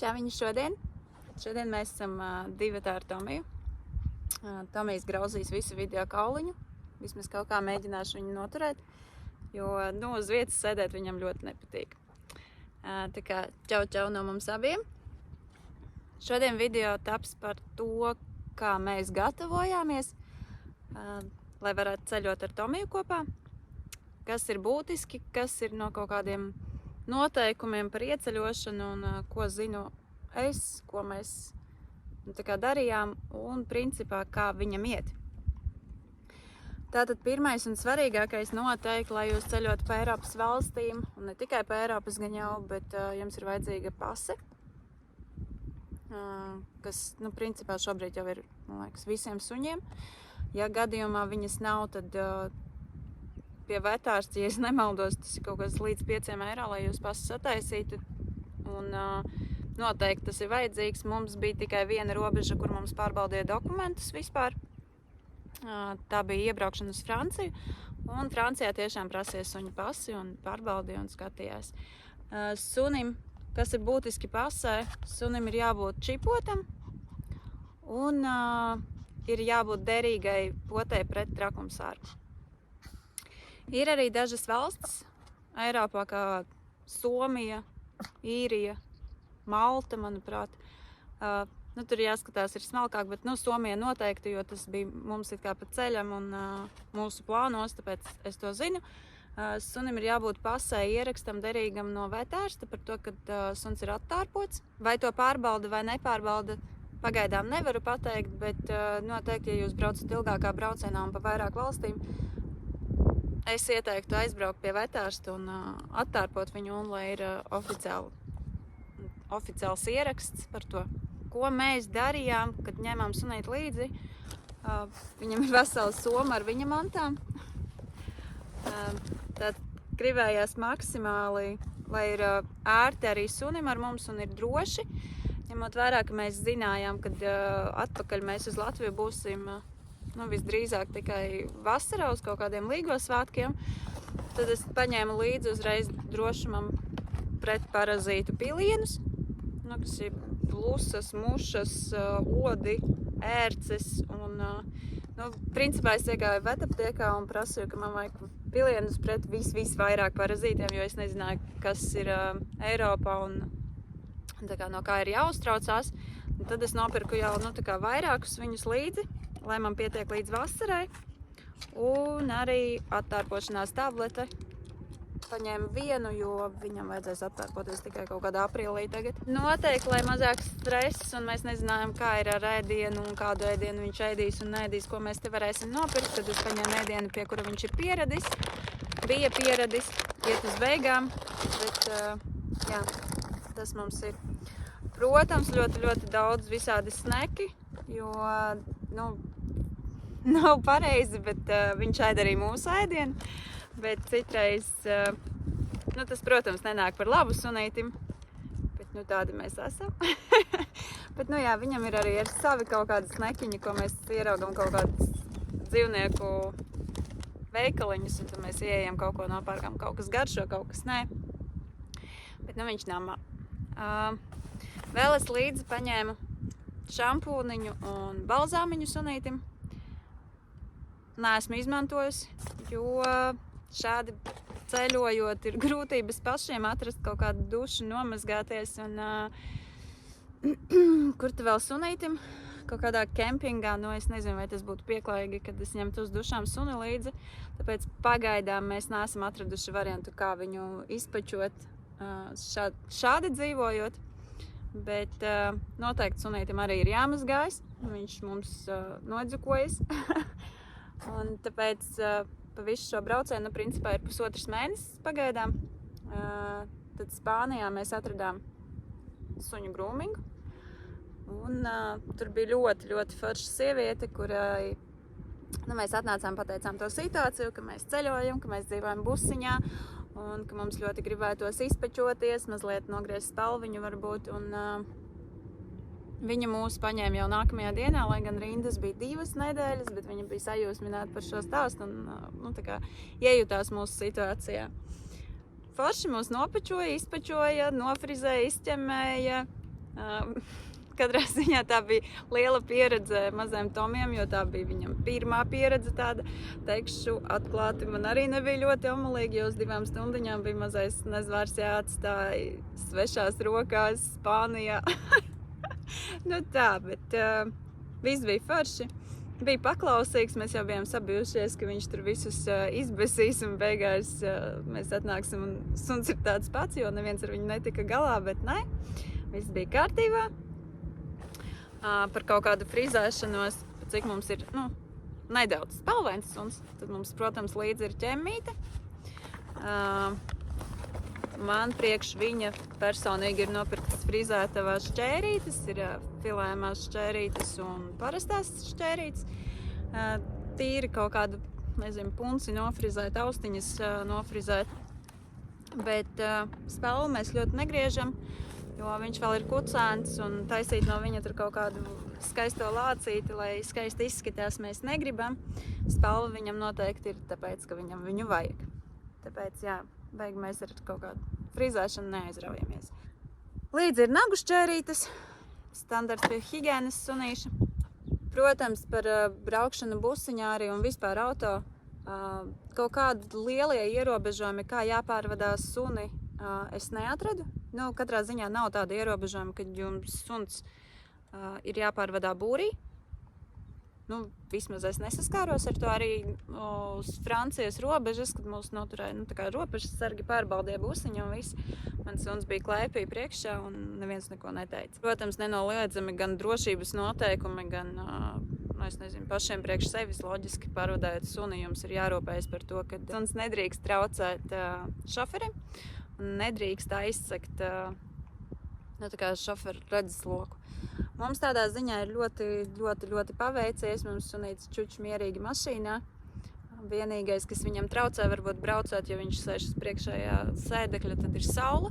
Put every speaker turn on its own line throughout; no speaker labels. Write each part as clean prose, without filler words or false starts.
Čau viņi šodien. Šodien mēs esam divatā ar Tomiju. Tomijs grauzīs visu video kauliņu. Vismaz kaut kā mēģināšu viņu noturēt, jo uz vietas sēdēt viņam ļoti nepatīk. Tā kā čau no mums abiem. Šodien video taps par to, kā mēs gatavojāmies, lai varētu ceļot ar Tomiju kopā. Kas ir būtiski, kas ir no kaut kādiem noteikumiem par ieceļošanu un ko zinu es, ko mēs darījām un principā kā viņam iet. Tātad pirmais un svarīgākais noteikti, lai jūs ceļot pa Eiropas valstīm, un ne tikai pa Eiropas gan jau, bet jums ir vajadzīga pase, kas principā šobrīd jau ir, man liekas, visiem suņiem. Ja gadījumā viņas nav, tad pie vetārsta, ja es nemaldos, tas ir kaut kas līdz 5 eiro, lai jūs pasu sataisītu. Un noteikti tas ir vajadzīgs. Mums bija tikai viena robeža, kur mums pārbaudīja dokumentus vispār. Tā bija iebraukšana uz Franciju. Un Francijā tiešām prasīja suņa pasi un pārbaudīja un skatījās. Sunim, kas ir būtiski pasē, sunim ir jābūt čipotam un ir jābūt derīgai potē pret trakumsārgu. Ir arī dažas valstis Eiropā, kā Somija, Īrija, Malta, manuprāt. Tur jāskatās, ir smalkāk, bet Somija noteikti, jo tas bija mums it kā pa ceļam un mūsu plānos, tāpēc es to zinu. Sunim ir jābūt pasē ierakstam derīgam no vetārsta par to, kad suns ir attārpots. Vai to pārbauda vai nepārbauda, pagaidām nevaru pateikt, bet noteikti, ja jūs braucat ilgākā braucienā un pa vairāk valstīm, es ieteiktu aizbraukt pie vetārsta un attārpot viņu, un lai ir oficiāls ieraksts par to, ko mēs darījām, kad ņēmām sunīti līdzi. Viņam ir vesela soma ar viņa mantām. Tad gribējās maksimāli, lai ir ērti arī sunim ar mums un ir droši. Ņemot vērā, ka mēs zinājām, kad atpakaļ mēs uz Latviju būsim visdrīzāk tikai vasarā uz kaut kādiem līgosvētkiem, tad es paņēmu līdzi uzreiz drošumam pret parazītu pilienus, kas ir blusas, mušas, odi, ērces un, principā es iegāju vetaptiekā un prasīju, ka man vajag pilienus pret visvairāk parazītiem, jo es nezināju, kas ir Eiropā un no kā ir jāuztraucās. Un tad es nopirku jau vairākus viņus līdzi, lai man pietiek līdz vasarai, un arī attārpošanās tablete. Paņēmu vienu, jo viņam vajadzēs attārpoties tikai kaut kādā aprīlī tagad. Noteikti, lai mazāk stress, un mēs nezinājām, kā ir ar ēdienu un kādu ēdienu viņš ēdīs un ēdīs, ko mēs te varēsim nopirkt. Tad es paņēmu ēdienu, pie kura viņš ir pieradis. Bija pieradis, iet uz beigām, bet jā, tas mums ir. Protams, ļoti daudz visādi sneki, jo, nav pareizi, bet viņš ēd arī mūsu ēdienu. Bet citreiz, tas, protams, nenāk par labu sunītim, bet, tādi mēs esam. Bet, jā, viņam ir arī savi kaut kādi snekiņi, ko mēs ieraugam kaut kādus dzīvnieku veikaliņus, un tad mēs ieejam kaut ko nopērkam, kaut kas garšo, kaut kas nē. Bet, viņš namā. Vēl es līdzi paņēmu šampūniņu un balzāmiņu sunītim. Neesmu izmantojusi, jo šādi ceļojot ir grūtības pašiem atrast kaut kādu dušu, nomazgāties un kur tu vēl sunītim? Kaut kādā kempingā, es nezinu, vai tas būtu pieklājīgi, kad es ņemtu uz dušām suni līdzi, tāpēc pagaidām mēs neesam atraduši variantu, kā viņu izpačot šādi dzīvojot. Bet noteikti sunītim arī ir jāmazgājas, viņš mums nodzukojas. Un tāpēc pa visu šo braucienu, principā ir 1,5 mēnesis pagaidām. Tad Spānijā mēs atradām suņu grūmingu. Un tur bija ļoti forša sieviete, kurai mēs atnācām, pateicām to situāciju, ka mēs ceļojam, ka mēs dzīvojam busiņā. Un ka mums ļoti gribētos izpečoties, mazliet nogriezt spalviņu varbūt, un viņa mūs paņēma jau nākamajā dienā, lai gan rindas bija 2 nedēļas, bet viņa bija sajūsmināta par šo stāstu un iejutās mūsu situācijā. Forši mūs nopečoja, izpečoja, nofrizēja, izķemmēja, Katrā ziņā tā bija liela pieredze mazajam Tomijam, jo tā bija viņam pirmā pieredze tāda. Teikšu atklāti, man arī nebija ļoti omulīgi, jo uz 2 stundiņām bija mazais nezvārs jāatstāja svešās rokās Spānijā. Nu tā, bet viss bija forši. Bija paklausīgs, mēs jau bijām sabijušies, ka viņš tur visus izbesīs un beigās mēs atnāksim un suns ir tāds pats, jo neviens ar viņu netika galā, bet nē, viss bija kārtībā. Par kaut kādu frizēšanos, cik mums ir nedaudz spalvains suns, tad mums, protams, līdzi ir ķemmīte. Man priekš viņa personīgi ir nopirktas frizētavās šķērītes, ir filējumās šķērītes un parastās šķērītes. Tīri kaut kādu, nezinu, punci nofrizēt, austiņas nofrizēt, bet spalvu mēs ļoti negriežam, jo viņš vēl ir kucēns un taisīt no viņa tur kaut kādu skaisto lācīti, lai skaisti izskatās, mēs negribam. Spalva viņam noteikti ir tāpēc, ka viņam viņu vajag. Tāpēc, jā, beig mēs ar kaut kādu frizēšanu neaizraujamies. Līdzi ir nagu šķērītes, standarts pie higienas sunīša. Protams, par braukšanu busiņā arī un vispār auto kaut kādi lielie ierobežojumi, kā jāpārvadās suni, es neatradu. Katrā ziņā nav tāda ierobežojuma, ka jums suns ir jāpārvadā būrī. Vismaz es nesaskāros ar to arī uz Francijas robežas, kad mūs noturēja tā kā robežas sargi pārbaudīja busiņu un viss. Mans suns bija klēpī priekšā un neviens neko neteica. Protams, nenoliedzami gan drošības noteikumi, gan es nezinu, pašiem priekš sevis loģiski pārvadājot suni, jums ir jārūpējas par to, ka suns nedrīkst traucēt šoferim un nedrīkst aizsegt šoferu redzesloku. Mums tādā ziņā ir ļoti paveicies. Mums sunītis čuč mierīgi mašīnā. Vienīgais, kas viņam traucē, varbūt braucot, ja viņš sēž uz priekšējā sēdekļa, tad ir saule,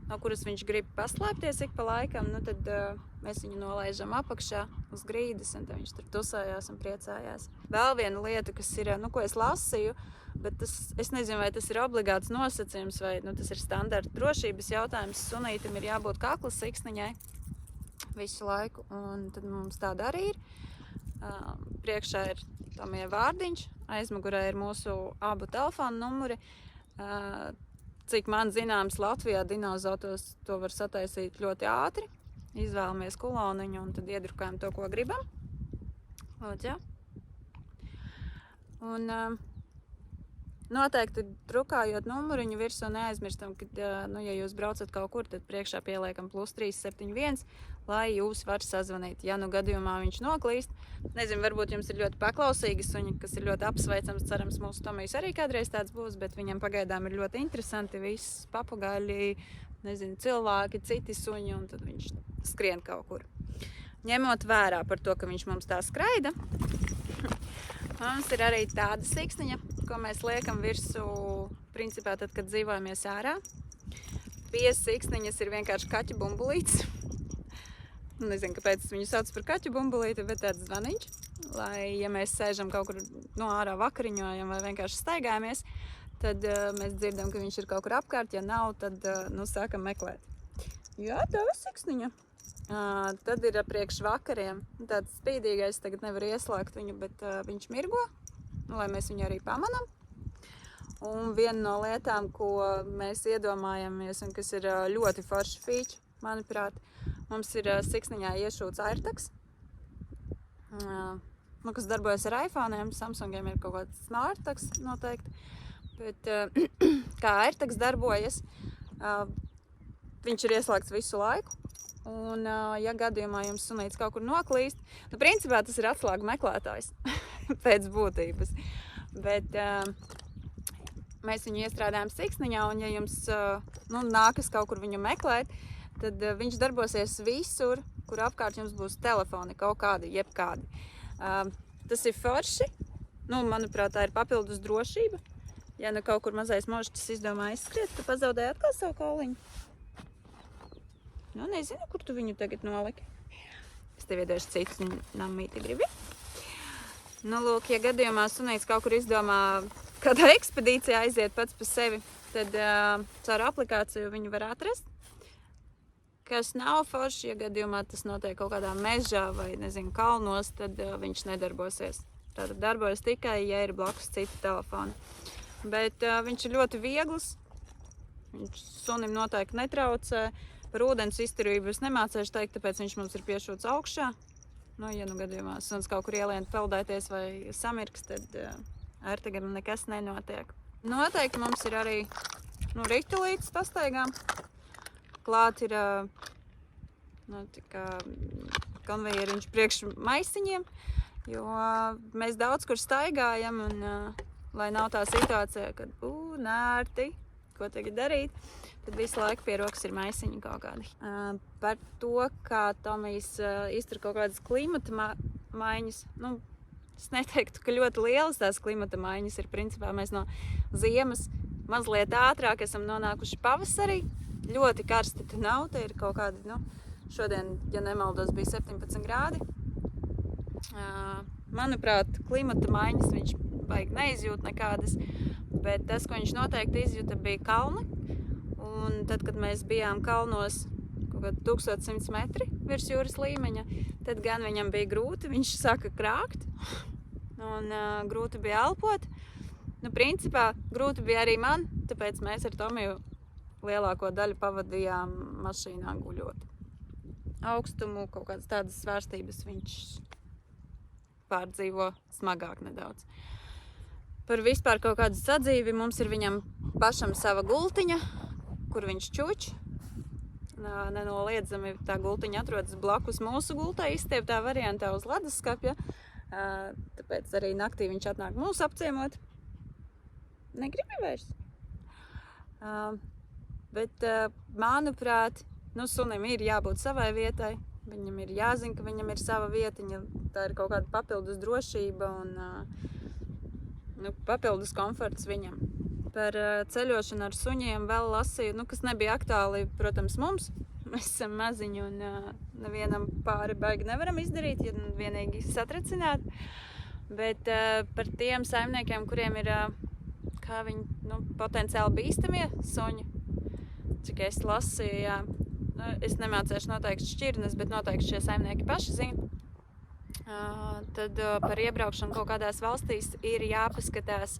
no kuras viņš grib paslēpties ik pa laikam. Tad mēs viņu nolaižam apakšā uz grīdas, un tad viņš tur tusējās un priecājās. Vēl viena lieta, kas ir, ko es lasīju, bet es nezinu, vai tas ir obligāts nosacījums, vai tas ir standarta drošības jautājums. Sunītam ir jābūt kakla siksniņai visu laiku, un tad mums tāda arī ir. Priekšā ir Tomija vārdiņš, aizmugurē ir mūsu abu telefonu numuri. Cik man zināms, Latvijā dinozautos to var sataisīt ļoti ātri. Izvēlamies kuloniņu un tad iedrukājam to, ko gribam. Lūdzu, jā. Un noteikti drukājot numuriņu virsū neaizmirstam, ka, ja jūs braucat kaut kur, tad priekšā pieliekam +371, lai jūs var sazvanīt, ja gadījumā viņš noklīst. Nezinu, varbūt jums ir ļoti paklausīgi suņi, kas ir ļoti apsveicams, cerams, mūsu Tomijs arī kādreiz tāds būs, bet viņam pagaidām ir ļoti interesanti viss papagaļi, nezinu, cilvēki, citi suņi, un tad viņš skrien kaut kur. Ņemot vērā par to, ka viņš mums tā skraida, mums ir arī tāda siksniņa, ko mēs liekam virsū, principā tad, kad dzīvojamies ārā. Pie siksniņas ir vienkārši kaķu bumbulītis. Nezinu, kāpēc viņu sauc par kaķu bumbulīti, bet tāds zvaniņš, lai, ja mēs sēžam kaut kur ārā vakariņojam vai vienkārši staigājamies, tad mēs dzirdam, ka viņš ir kaut kur apkārt, ja nav, tad sākam meklēt. Jā, tā ir siksniņa. Tad ir priekš vakariem tāds spīdīgais, tagad nevar ieslēgt viņu, bet viņš mirgo, lai mēs viņu arī pamanam. Un viena no lietām, ko mēs iedomājamies un kas ir ļoti forši feature, manuprāt, mums ir siksniņā iešūts AirTags, kas darbojas ar iPhone'iem, Samsungiem ir kaut kāds SmartTags noteikti, bet kā AirTags darbojas, viņš ir ieslēgts visu laiku, un ja gadījumā jums sunītis kaut kur noklīst, principā tas ir atslēgu meklētājs pēc būtības, bet mēs viņu iestrādājam siksniņā, un ja jums nākas kaut kur viņu meklēt, tad viņš darbosies visur, kur apkārt jums būs telefoni, kaut kādi, jebkādi. Tas ir forši. Manuprāt, tā ir papildus drošība. Ja kaut kur mazais možiķis izdomā izskriet, tu pazaudēji atkal savu kauliņu. Nezinu, kur tu viņu tagad noliki. Es tev iedošu citu nammīti gribi. Lūk, ja gadījumā sunīts kaut kur izdomā kādā ekspedīcijā aiziet pats pa sevi, tad caur aplikāciju viņu var atrast. kas nav forši, ja gadījumā tas notiek kaut kādā mežā vai, nezinu, kalnos, tad viņš nedarbosies. Tātad darbojas tikai, ja ir blakus citi telefoni. Bet viņš ir ļoti viegls, viņš sunim noteikti netraucē. Par ūdens izturību es nemācēšu teikt, tāpēc viņš mums ir piešūts augšā. Nu, ja nu gadījumā suns kaut kur ielien peldēties vai samirks, tad Ertegam nekas nenotiek. Noteikti mums ir arī ritulītes pastaigām. Klāt ir konvejeriņš priekš maisiņiem, jo mēs daudz kur staigājam un lai nav tā situācija, kad nērti, ko tagad darīt, tad visu laiku pie rokas ir maisiņi kaut kādi. Par to, kā Tomijs iztur kaut kādas klimata maiņas, nu, es neteiktu, ka ļoti lielas tās klimata maiņas ir. Principā mēs no ziemas mazliet ātrāk esam nonākuši pavasarī. Ļoti karsti te nav, te ir kaut kādi, šodien, ja nemaldos, bija 17 grādi. Manuprāt, klimata maiņas viņš baigi neizjūt nekādas, bet tas, ko viņš noteikti izjuta, bija kalni. Un tad, kad mēs bijām kalnos kaut kādi 1100 metri virs jūras līmeņa, tad gan viņam bija grūti, viņš sāka krākt un grūti bija elpot. Nu, principā, grūti bija arī man, tāpēc mēs ar Tomiju lielāko daļu pavadījām mašīnā guļot. Augstumu, kaut kādas tādas svārstības viņš pārdzīvo smagāk nedaudz. Par vispār kaut kādu sadzīvi mums ir viņam pašam sava gultiņa, kur viņš čuč. Nenoliedzami tā gultiņa atrodas blakus mūsu gultai, izstieptā variantā uz leduskapja. Tāpēc arī naktī viņš atnāk mūs apciemot. Negribi vairs. Bet, manuprāt, sunim ir jābūt savai vietai. Viņam ir jāzina, ka viņam ir sava vietiņa. Tā ir kaut kāda papildus drošība un papildus komforts viņam. Par ceļošanu ar suņiem vēl lasīju, kas nebija aktuāli, protams, mums. Mēs esam maziņi un nevienam pāri baigi nevaram izdarīt, ja vienīgi satricināt. Bet par tiem saimniekiem, kuriem ir kā viņi potenciāli bīstamie suņi, cik es lasīju, jā. Es nemācēšu noteikti šķirnes, bet noteikti šie saimnieki paši zina. Tad par iebraukšanu kaut kādās valstīs ir jāpaskatās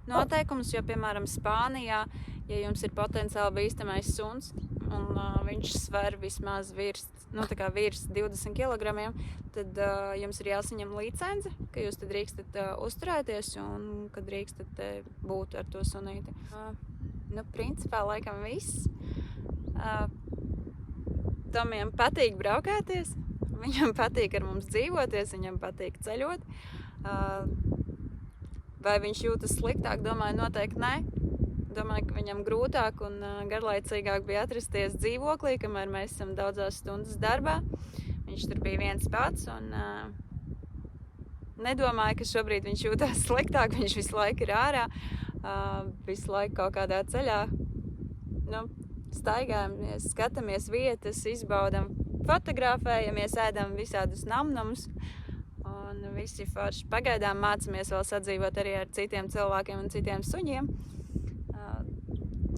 noteikums, jo, piemēram, Spānijā, ja jums ir potenciāli bīstamais suns un viņš sver vismaz virs 20 kg, tad jums ir jāsaņem licence, ka jūs te drīkstat uzturēties un ka drīkstat būt ar to sunīti. Principā laikam viss. Tomiem patīk braukāties, viņam patīk ar mums dzīvoties, viņam patīk ceļot. Vai viņš jūtas sliktāk? Domāju, noteikti nē. Domāju, ka viņam grūtāk un garlaicīgāk bija atrasties dzīvoklī, kamēr mēs esam daudzās stundas darbā. Viņš tur bija viens pats un nedomāju, ka šobrīd viņš jūtās sliktāk, viņš visu laiku ir ārā, visu laiku kaut kādā ceļā. Staigājamies, skatāmies vietas, izbaudam, fotografējamies, ēdam visādus namnamus un visi forši. Pagaidām mācamies vēl sadzīvot arī ar citiem cilvēkiem un citiem suņiem.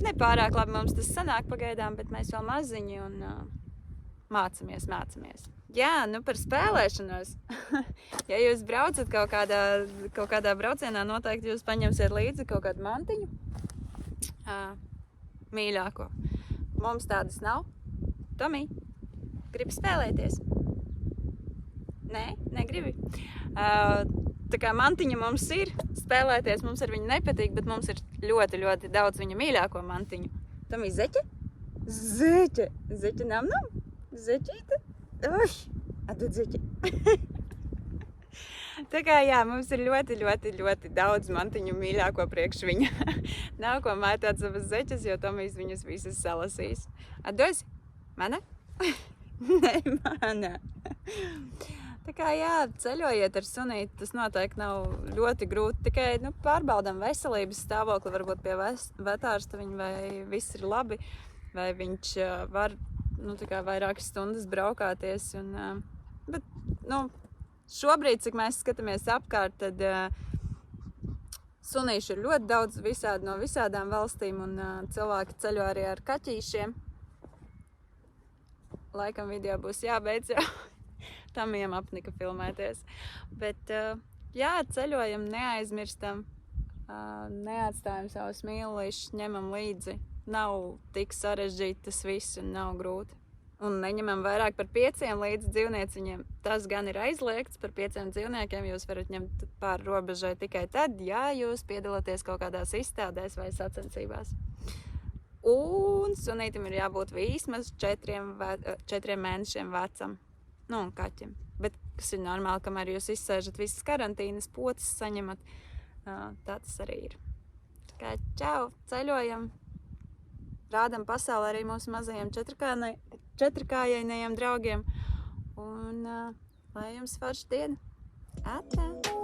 Nepārāk labi mums tas sanāk pagaidām, bet mēs vēl maziņi un mācamies. Jā, par spēlēšanos. Ja jūs braucat kaut kādā braucienā, noteikti jūs paņemsiet līdzi kaut kādu mantiņu. Mīļāko. Mums tādas nav. Tomī, gribi spēlēties? Nē, negribi. Tā kā mantiņa mums ir, spēlēties mums ar viņu nepatīk, bet mums ir ļoti, ļoti daudz viņa mīļāko mantiņu. Tomī, zeķe? Zeķe! Zeķe nam? Zeķīte? Atdod zeķe. Tā kā jā, mums ir ļoti, ļoti, ļoti daudz mantiņu mīļāko priekš viņa. Nav ko mētāt savas zeķes, jo Tomijs viņas visas salasīs. Atdosi? Mana? Nē, mana. Tā kā jā, ceļojiet ar sunīti, tas noteikti nav ļoti grūti. Tikai pārbaudam veselības stāvokli, varbūt pie vetārsta viņa vai viss ir labi, vai viņš var vairākas stundas braukāties. Bet, šobrīd, cik mēs skatāmies apkārt, tad sunīši ir ļoti daudz no visādām valstīm un cilvēki ceļo arī ar kaķīšiem. laikam video būs jābeidz, jo Tamijam apnika filmēties. Bet jā, ceļojam, neaizmirstam, neatstājam savus mīluļus, ņemam līdzi. Nav tik sarežģīti tas viss un nav grūti. Un neņemam vairāk par 5 līdz dzīvnieciņiem. Tas gan ir aizliegts, par 5 dzīvniekiem jūs varat ņemt pāri robežai tikai tad, ja jūs piedalāties kaut kādās izstādēs vai sacensībās. Un sunītim ir jābūt vismaz 4 mēnešiem vecam. Nu, un kaķim. Bet kas ir normāli, kamēr jūs izsēžat visas karantīnas, pocis saņemat, tā tas arī ir. Tā kā čau, ceļojam! Rādam pasaulē arī mūsu mazajiem četrkājainajiem draugiem. Un lai jums forša diena! Atā!